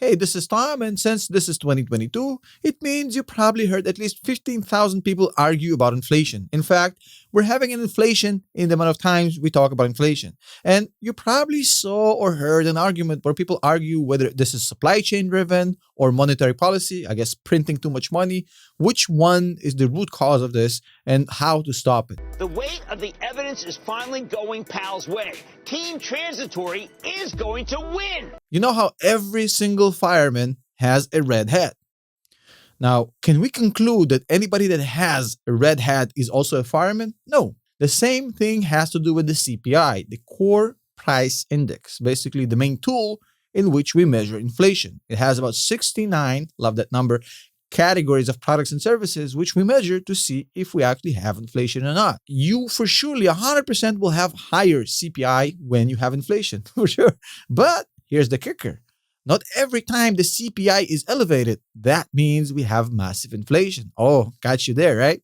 Hey, this is Tom, and since this is 2022, it means you probably heard at least 15,000 people argue about inflation. In fact, we're having an inflation in the amount of times we talk about inflation. And you probably saw or heard an argument where people argue whether this is supply chain driven or monetary policy, I guess printing too much money, which one is the root cause of this, and how to stop it. The weight of the evidence is finally going Pal's way. Team Transitory is going to win. You know how every single fireman has a red hat. Now, can we conclude that anybody that has a red hat is also a fireman? No. The same thing has to do with the CPI, the Core Price Index, basically the main tool in which we measure inflation. It has about 69, love that number, categories of products and services which we measure to see if we actually have inflation or not. You for surely 100% will have higher CPI when you have inflation, for sure. But here's the kicker. Not every time the CPI is elevated, that means we have massive inflation. Oh, got you there, right?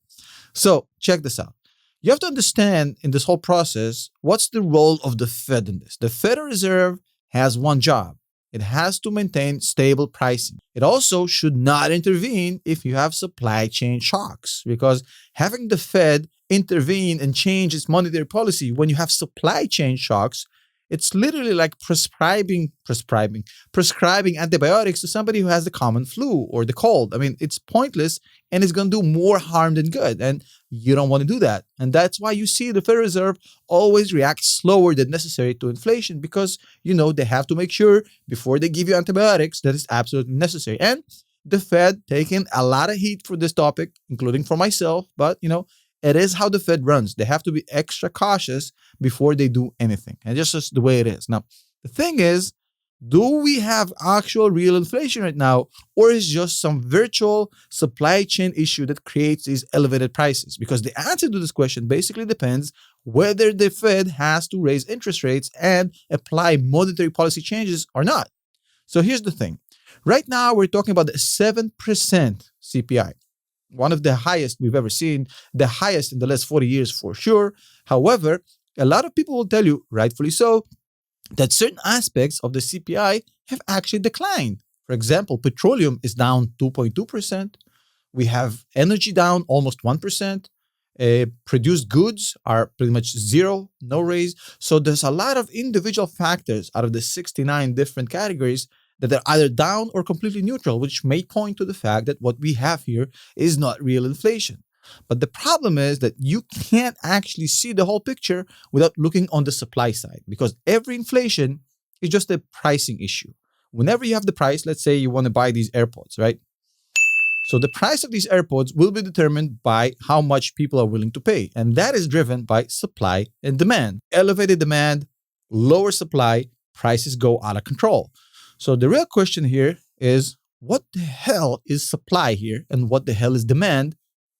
So check this out. You have to understand in this whole process, what's the role of the Fed in this? The Federal Reserve has one job. It has to maintain stable pricing. It also should not intervene if you have supply chain shocks, because having the Fed intervene and change its monetary policy when you have supply chain shocks, it's literally like prescribing antibiotics to somebody who has the common flu or the cold. I mean, it's pointless and it's going to do more harm than good. And you don't want to do that. And that's why you see the Federal Reserve always react slower than necessary to inflation, because, they have to make sure before they give you antibiotics that it's absolutely necessary. And the Fed taking a lot of heat for this topic, including for myself. But, it is how the Fed runs. They have to be extra cautious before they do anything. And just the way it is. Now, the thing is, do we have actual real inflation right now, or is just some virtual supply chain issue that creates these elevated prices? Because the answer to this question basically depends whether the Fed has to raise interest rates and apply monetary policy changes or not. So here's the thing. Right now, we're talking about the 7% CPI. One of the highest we've ever seen, the highest in the last 40 years for sure. However, a lot of people will tell you, rightfully so, that certain aspects of the CPI have actually declined. For example, petroleum is down 2.2%. We have energy down almost 1%. Produced goods are pretty much zero, no raise. So there's a lot of individual factors out of the 69 different categories that are either down or completely neutral, which may point to the fact that what we have here is not real inflation. But the problem is that you can't actually see the whole picture without looking on the supply side, because every inflation is just a pricing issue. Whenever you have the price, let's say you want to buy these AirPods, right? So the price of these AirPods will be determined by how much people are willing to pay. And that is driven by supply and demand. Elevated demand, lower supply, prices go out of control. So the real question here is, what the hell is supply here and what the hell is demand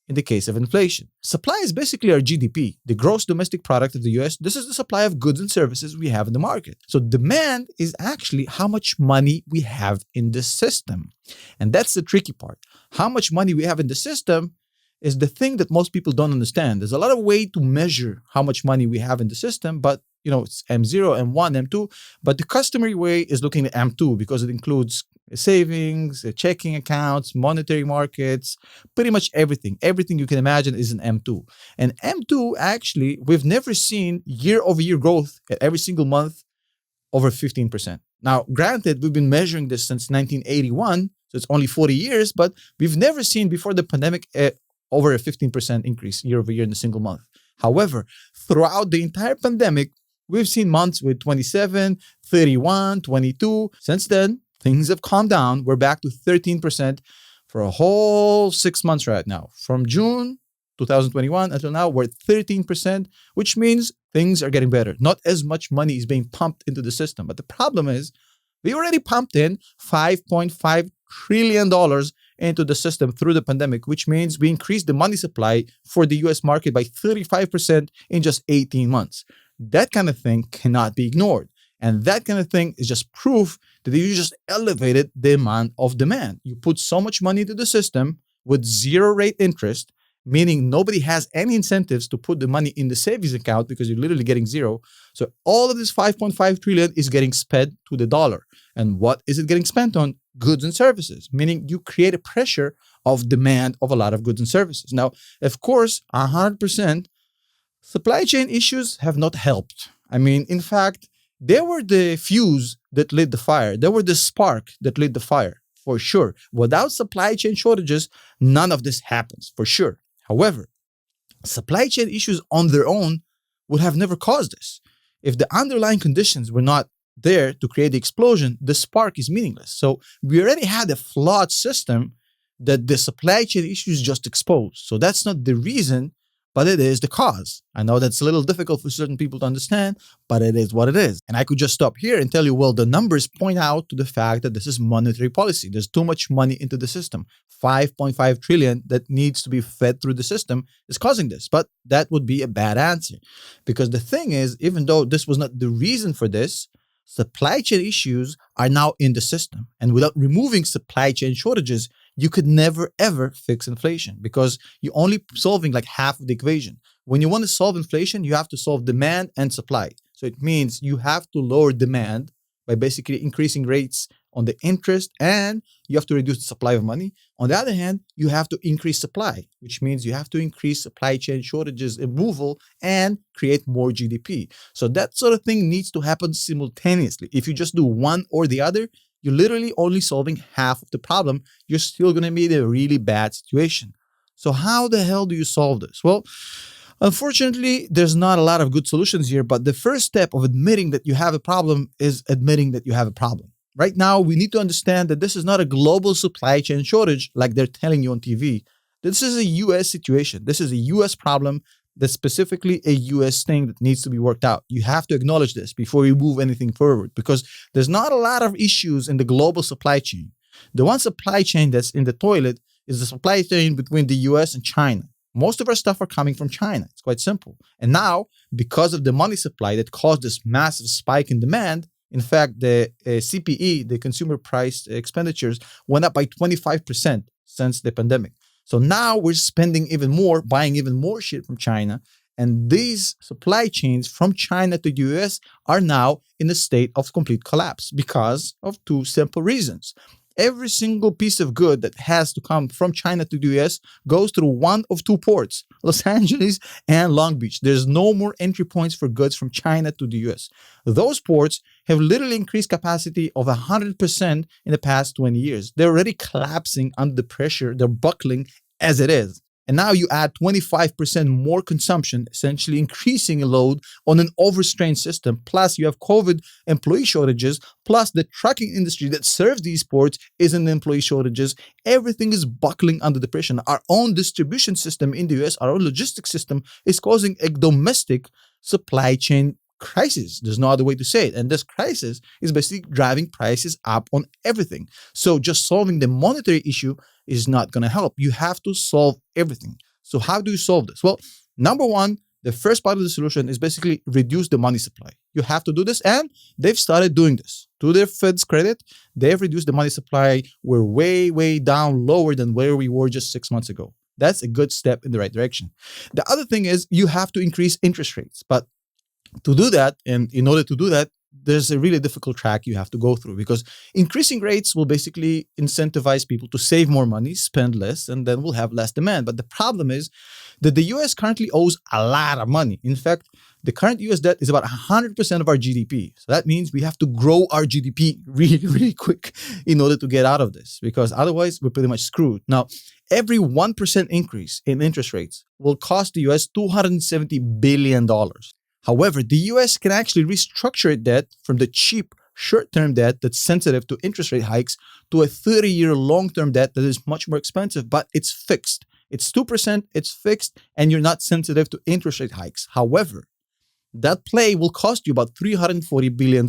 in the case of inflation? Supply is basically our GDP, the gross domestic product of the US. This is the supply of goods and services we have in the market. So demand is actually how much money we have in the system. And that's the tricky part. How much money we have in the system is the thing that most people don't understand. There's a lot of way to measure how much money we have in the system, but it's M0, M1, M2, but the customary way is looking at M2 because it includes savings, checking accounts, monetary markets, pretty much everything. Everything you can imagine is an M2. And M2, actually, we've never seen year-over-year growth at every single month over 15%. Now, granted, we've been measuring this since 1981, so it's only 40 years, but we've never seen before the pandemic over a 15% increase year-over-year in a single month. However, throughout the entire pandemic, we've seen months with 27, 31, 22. Since then, things have calmed down. We're back to 13% for a whole 6 months right now. From June 2021 until now, we're at 13%, which means things are getting better. Not as much money is being pumped into the system. But the problem is, we already pumped in $5.5 trillion into the system through the pandemic, which means we increased the money supply for the US market by 35% in just 18 months. That kind of thing cannot be ignored. And that kind of thing is just proof that you just elevated the amount of demand. You put so much money into the system with zero rate interest, meaning nobody has any incentives to put the money in the savings account because you're literally getting zero. So all of this 5.5 trillion is getting spent to the dollar. And what is it getting spent on? Goods and services, meaning you create a pressure of demand of a lot of goods and services. Now, of course, 100% supply chain issues have not helped. I mean, in fact, they were the fuse that lit the fire. They were the spark that lit the fire, for sure. Without supply chain shortages, none of this happens, for sure. However, supply chain issues on their own would have never caused this. If the underlying conditions were not there to create the explosion, the spark is meaningless. So we already had a flawed system that the supply chain issues just exposed. So that's not the reason, but it is the cause. I know that's a little difficult for certain people to understand, but it is what it is. And I could just stop here and tell you, well, the numbers point out to the fact that this is monetary policy. There's too much money into the system. 5.5 trillion that needs to be fed through the system is causing this. But that would be a bad answer. Because the thing is, even though this was not the reason for this, supply chain issues are now in the system. And without removing supply chain shortages, you could never ever fix inflation because you're only solving like half of the equation. When you want to solve inflation, you have to solve demand and supply. So it means you have to lower demand by basically increasing rates on the interest, and you have to reduce the supply of money. On the other hand, you have to increase supply, which means you have to increase supply chain shortages removal and create more GDP. So that sort of thing needs to happen simultaneously. If you just do one or the other, you're literally only solving half of the problem. You're still going to be in a really bad situation. So how the hell do you solve this? Well, unfortunately, there's not a lot of good solutions here, but the first step of admitting that you have a problem is admitting that you have a problem. Right now, we need to understand that this is not a global supply chain shortage like they're telling you on TV. This is a US situation. This is a US problem. That's specifically a US thing that needs to be worked out. You have to acknowledge this before you move anything forward because there's not a lot of issues in the global supply chain. The one supply chain that's in the toilet is the supply chain between the US and China. Most of our stuff are coming from China. It's quite simple. And now, because of the money supply that caused this massive spike in demand, in fact, the CPE, the consumer price expenditures, went up by 25% since the pandemic. So now we're spending even more, buying even more shit from China. And these supply chains from China to the US are now in a state of complete collapse because of two simple reasons. Every single piece of good that has to come from China to the US goes through one of two ports, Los Angeles and Long Beach. There's no more entry points for goods from China to the US. Those ports have literally increased capacity of 100% in the past 20 years. They're already collapsing under the pressure. They're buckling as it is. And now you add 25% more consumption, essentially increasing a load on an overstrained system. Plus, you have COVID employee shortages. Plus, the trucking industry that serves these ports is in employee shortages. Everything is buckling under the pressure. Our own distribution system in the US, our own logistics system is causing a domestic supply chain crisis. There's no other way to say it. And this crisis is basically driving prices up on everything. So just solving the monetary issue is not going to help. You have to solve everything. So how do you solve this? Well, number one, the first part of the solution is basically reduce the money supply. You have to do this, and they've started doing this. To their Fed's credit, they've reduced the money supply. We're way, way down lower than where we were just 6 months ago. That's a good step in the right direction. The other thing is you have to increase interest rates. But to do that, and in order to do that, there's a really difficult track you have to go through because increasing rates will basically incentivize people to save more money, spend less, and then we'll have less demand. But the problem is that the US currently owes a lot of money. In fact, the current US debt is about 100% of our GDP. So that means we have to grow our GDP really, really quick in order to get out of this because otherwise we're pretty much screwed. Now, every 1% increase in interest rates will cost the US $270 billion. However, the US can actually restructure its debt from the cheap short-term debt that's sensitive to interest rate hikes to a 30-year long-term debt that is much more expensive, but it's fixed. It's 2%, it's fixed, and you're not sensitive to interest rate hikes. However, that play will cost you about $340 billion.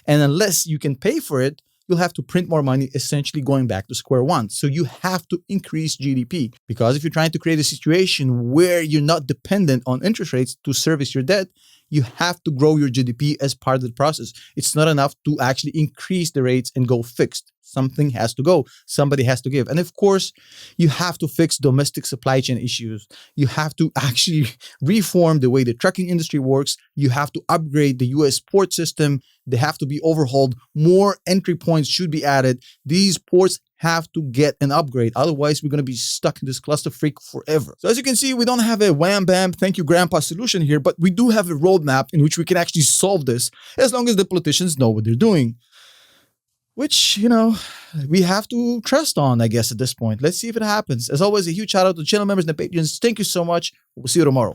And unless you can pay for it, you'll have to print more money, essentially going back to square one. So you have to increase GDP because if you're trying to create a situation where you're not dependent on interest rates to service your debt, You have to grow your GDP as part of the process. It's not enough to actually increase the rates and go fixed. Something has to go. Somebody has to give. And of course, you have to fix domestic supply chain issues. You have to actually reform the way the trucking industry works. You have to upgrade the US port system. They have to be overhauled. More entry points should be added. These ports have to get an upgrade. Otherwise, we're going to be stuck in this cluster freak forever. So as you can see, we don't have a wham bam, thank you grandpa solution here, but we do have a roadmap in which we can actually solve this as long as the politicians know what they're doing. Which, we have to trust on, I guess, at this point. Let's see if it happens. As always, a huge shout out to channel members and the patrons. Thank you so much. We'll see you tomorrow.